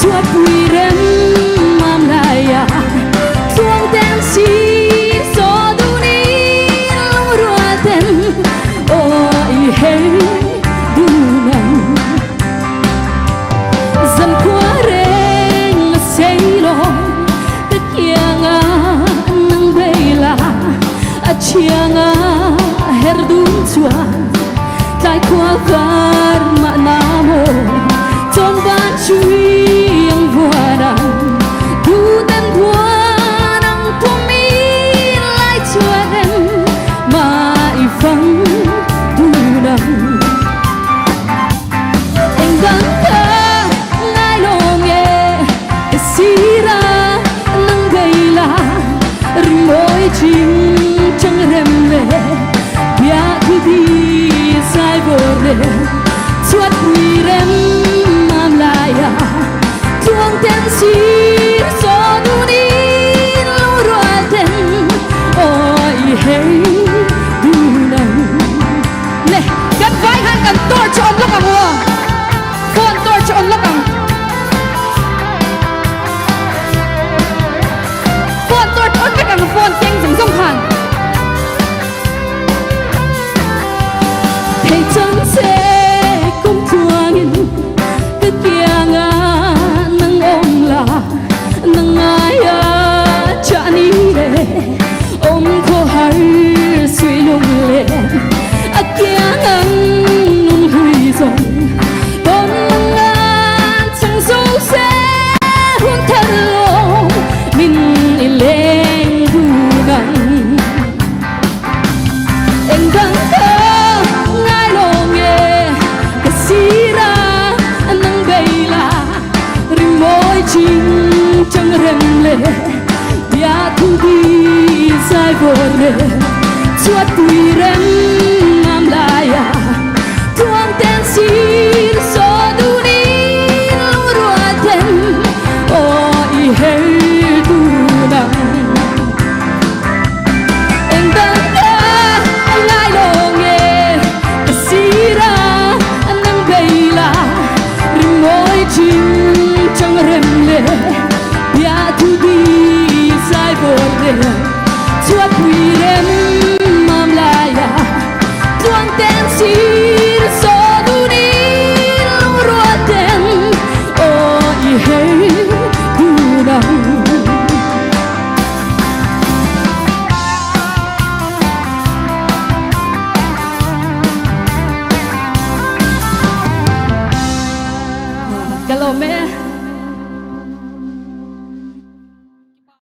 chúa bùi rem mam laya chuông ten si so du ni long rua ten ôi hey du nang dần qua reng là say lo tất kiang a nang bay la a chiang a her dun chuan tai qua var ma namo ton ban chui ang vuanang du dan vuanang tumi lai chuan mai phang du nang anh đang thơ ngai lo nghe sira nang gây la môi chim chẳng rem le bia thu đi sai vô le chuột quỳ rem mam laya chuông ten si so du đi lu roa ten ôi hey du nang nè gắn vai han cần tôi cho ông lúc à mua phone tôi cho ông lúc à phone tôi ốt cái càng phone tiếng dừng dông hàn thầy chân sẽ cũng thuang cái kia ngà nang ôm là nang ai à cha ni le ôm cô hay suy lung le à kia ngang nung hui rong con ngang chẳng dấu sẽ hôn thật lo mình lên du ngang anh đang thơ ngai lo nghe cái sira nang bay la rim môi chim chẳng rem le bia thu đi sai vô le chuột tùy rem